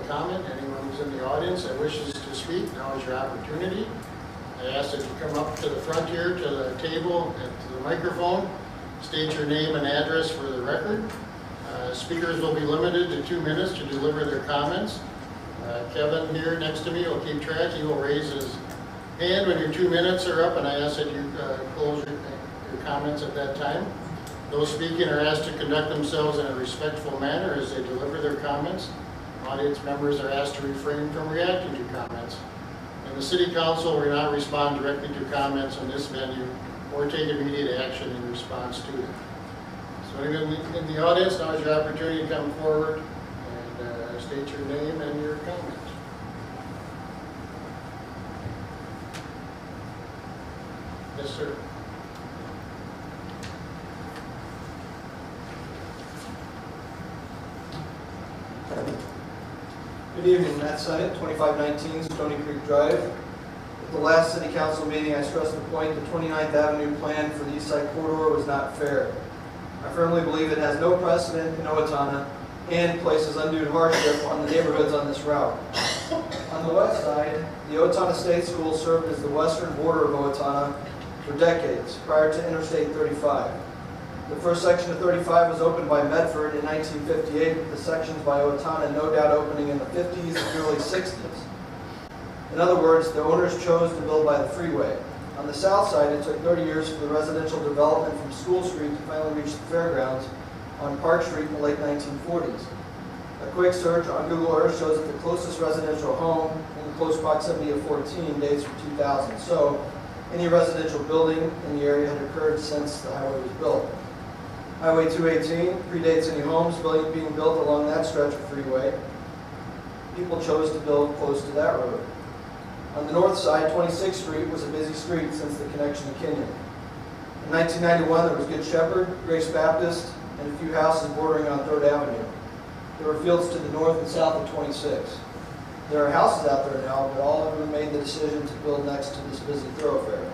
public comment. Anyone who's in the audience that wishes to speak, now is your opportunity. I ask that you come up to the front here, to the table, and to the microphone. State your name and address for the record. Speakers will be limited to 2 minutes to deliver their comments. Kevin here next to me will keep track. He will raise his hand when your 2 minutes are up, and I ask that you close your comments at that time. Those speaking are asked to conduct themselves in a respectful manner as they deliver their comments. Audience members are asked to refrain from reacting to comments. And the City Council will not respond directly to comments on this venue or take immediate action in response to them. So anyone in the audience, now is your opportunity to come forward and state your name and your comment. Yes, sir. Good evening, Matt Sennett, 2519 Stony Creek Drive. At the last City Council meeting, I stressed the point the 29th Avenue plan for the East Side Corridor was not fair. I firmly believe it has no precedent in Owatonna and places undue hardship on the neighborhoods on this route. On the west side, the Owatonna State School served as the western border of Owatonna for decades, prior to Interstate 35. The first section of 35 was opened by Medford in 1958, with the sections by Owatonna no doubt opening in the 50s and early 60s. In other words, the owners chose to build by the freeway. On the south side, it took 30 years for the residential development from School Street to finally reach the fairgrounds on Park Street in the late 1940s. A quick search on Google Earth shows that the closest residential home in close proximity of 14 dates from 2000. So any residential building in the area had occurred since the highway was built. Highway 218 predates any homes being built along that stretch of freeway. People chose to build close to that road. On the north side, 26th Street was a busy street since the connection to Kenyon. In 1991, there was Good Shepherd, Grace Baptist, and a few houses bordering on 3rd Avenue. There were fields to the north and south of 26. There are houses out there now, but all of them made the decision to build next to this busy thoroughfare.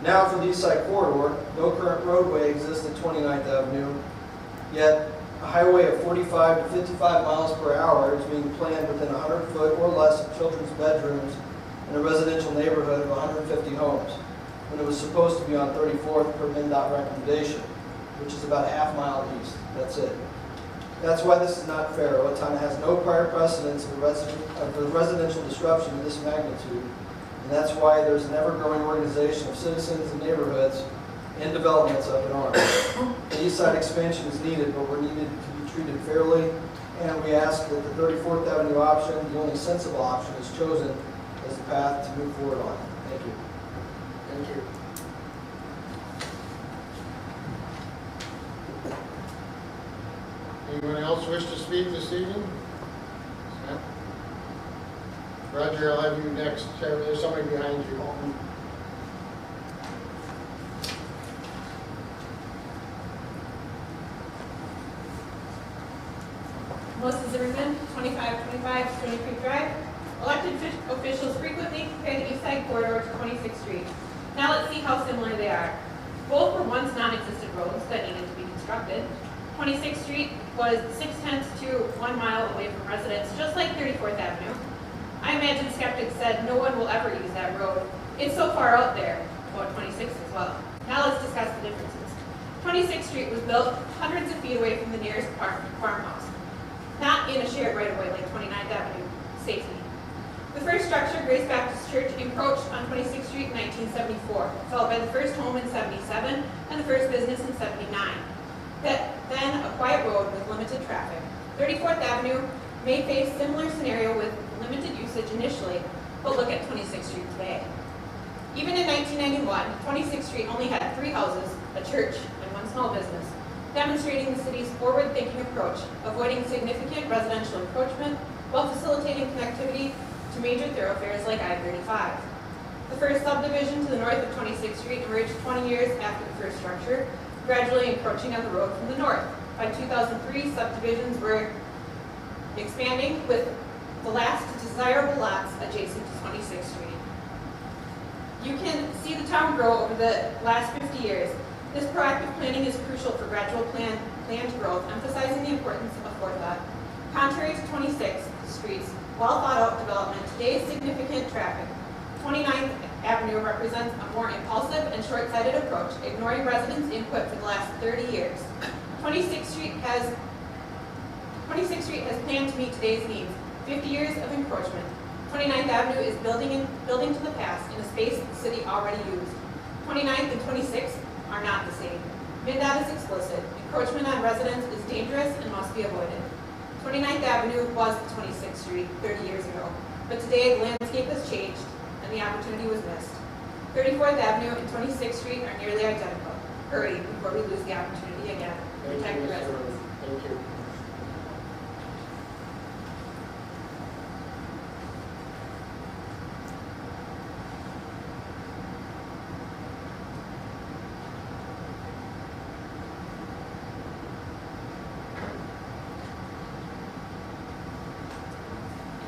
Now for the East Side Corridor, no current roadway exists at 29th Avenue, yet a highway of 45 to 55 miles per hour is being planned within 100 foot or less of children's bedrooms in a residential neighborhood of 150 homes, when it was supposed to be on 34th per MnDOT recommendation, which is about a half mile east. That's it. That's why this is not fair. Owatonna has no prior precedence of the residential disruption of this magnitude, and that's why there's an ever-growing organization of citizens and neighborhoods and developments up in arms. The east side expansion is needed, but we're needed to be treated fairly, and we ask that the 34th Avenue option, the only sensible option, is chosen as the path to move forward on. Thank you. Thank you. Anyone else wish to speak this evening? Sam? Roger, I'll have you next. There's somebody behind you. Melissa Zimmerman, 2525 Stony Creek Drive. Elected officials frequently compare the East Side Corridor to 26th Street. Now let's see how similar they are. Both were once non-existent roads that needed to be constructed. 26th Street was 0.6 to 1 mile away from residents, just like 34th Avenue. I imagine skeptics said no one will ever use that road. It's so far out there, about 26 as well. Now let's discuss the differences. 26th Street was built hundreds of feet away from the nearest farmhouse, not in a shared right-of-way like 29th Avenue, safely. The first structure, Grace Baptist Church, encroached on 26th Street in 1974, followed by the first home in 77 and the first business in 79. Then a quiet road with limited traffic. 34th Avenue may face similar scenario with limited usage initially, but look at 26th Street today. Even in 1991, 26th Street only had 3 houses, a church, and 1 small business, demonstrating the city's forward-thinking approach, avoiding significant residential encroachment while facilitating connectivity to major thoroughfares like I-35. The first subdivision to the north of 26th Street emerged 20 years after the first structure, gradually encroaching on the road from the north. By 2003, subdivisions were expanding with the last desirable lots adjacent to 26th Street. You can see the town grow over the last 50 years. This proactive planning is crucial for gradual planned growth, emphasizing the importance of forethought. Contrary to 26, streets, well-thought-out development, today's significant traffic. 29th Avenue represents a more impulsive and short-sighted approach, ignoring residents' input for the last 30 years. 26th Street has planned to meet today's needs. 50 years of encroachment. 29th Avenue is building to the past in a space the city already used. 29th and 26th are not the same. MnDOT is explicit. Encroachment on residents is dangerous and must be avoided. 29th Avenue was 26th Street 30 years ago, but today the landscape has changed and the opportunity was missed. 34th Avenue and 26th Street are nearly identical. Hurry before we lose the opportunity again. Protect the residents. Thank you.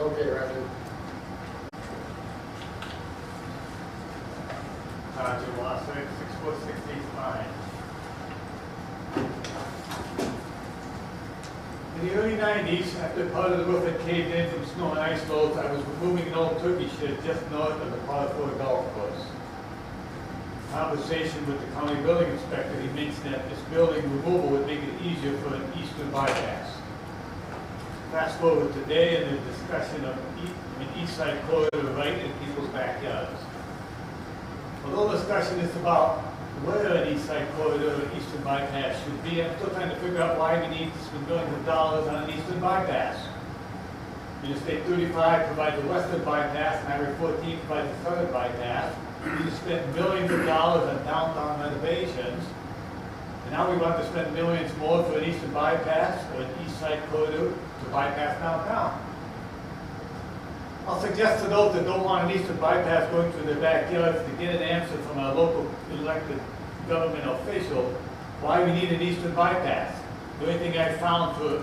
Okay, Roger. July 64685. In the early 90s, after part of the roof had caved in from snow and ice loads, I was removing an old turkey shed just north of the Potterford Golf Course. Conversation with the county building inspector, he mentioned that this building removal would make it easier for an eastern bypass. Fast forward today and the discussion of an east side corridor right in people's backyards. Although discussion is about where an east side corridor or eastern bypass should be, I'm still trying to figure out why we need to spend millions of dollars on an eastern bypass. Interstate 35 provides a western bypass, and Highway 14 provides a southern bypass. We just spent millions of dollars on downtown renovations, and now we want to spend millions more for an eastern bypass or an east side corridor to bypass downtown. I'll suggest to those that don't want an eastern bypass going through their backyards to get an answer from a local elected government official why we need an eastern bypass. The only thing I found for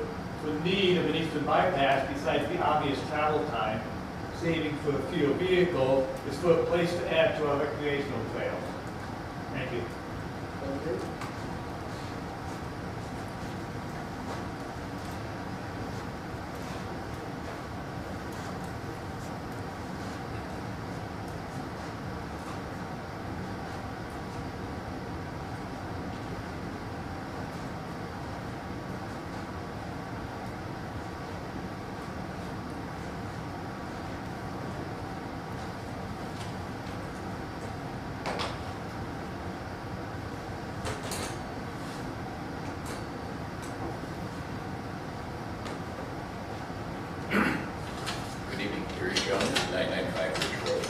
need of an eastern bypass, besides the obvious travel time, saving for a fuel vehicle, is for a place to add to our recreational trails. Thank you. Thank you. Good evening, Gary Jones, 995 Ridge Road.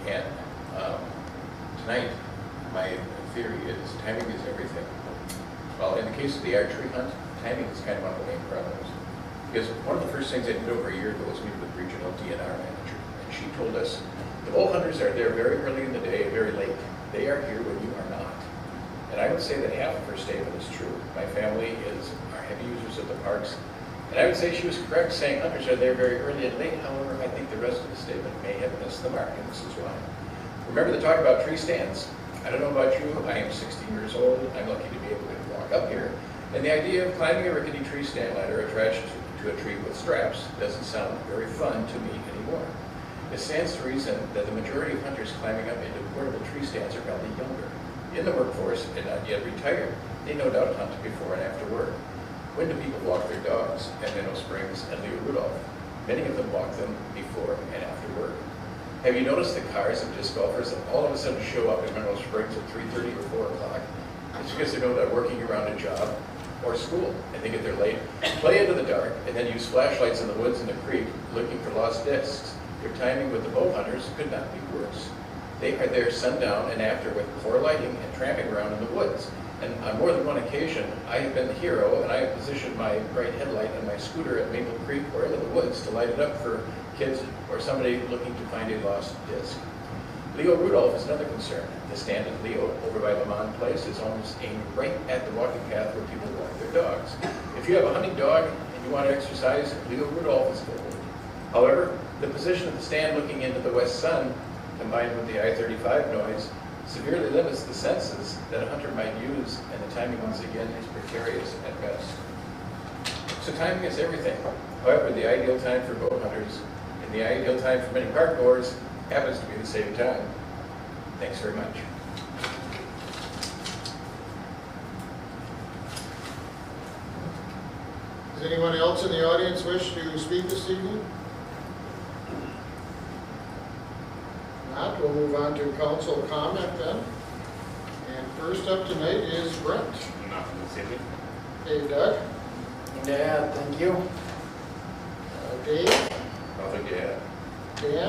And tonight, my theory is timing is everything. Well, in the case of the archery hunt, timing is kind of one of the main problems. Because one of the first things I did over a year ago was meet with the regional DNR manager. And she told us, the bow hunters are there very early in the day, very late. They are here when you are not. And I would say that half of her statement is true. My family are heavy users of the parks. And I would say she was correct saying hunters are there very early and late. However, I think the rest of the statement may have missed the mark, and this is why. Remember the talk about tree stands. I don't know about you, I am 60 years old. I'm lucky to be able to walk up here. And the idea of climbing a rickety tree stand ladder attached to a tree with straps doesn't sound very fun to me anymore. It stands to reason that the majority of hunters climbing up into portable tree stands are probably younger, in the workforce and not yet retired. They no doubt hunt before and after work. When do people walk their dogs at Minnow Springs and Leo Rudolph? Many of them walk them before and after work. Have you noticed the cars of disc golfers that all of a sudden show up in Minnow Springs at 3:30 or 4 o'clock? It's because they know they're working around a job or school, and they get there late, play into the dark, and then use flashlights in the woods and the creek looking for lost discs. Your timing with the bow hunters could not be worse. They are there sundown and after with poor lighting and tramping around in the woods. And on more than one occasion, I have been the hero, and I have positioned my bright headlight on my scooter at Maple Creek or into the woods to light it up for kids or somebody looking to find a lost disc. Leo Rudolph is another concern. The stand at Leo over by Lamont Place is almost aimed right at the walking path where people walk their dogs. If you have a hunting dog and you want to exercise, Leo Rudolph is gold. However, the position of the stand looking into the west sun, combined with the I-35 noise, severely limits the senses that a hunter might use, and the timing once again is precarious at best. So timing is everything. However, the ideal time for boat hunters and the ideal time for many park goers happens to be the same time. Thanks very much. Does anyone else in the audience wish to speak this evening? Not, we'll move on to council comment then. And first up tonight is Brent. Nothing this evening. Hey, Doug. Yeah, thank you. Dave. Nothing to add. Dan.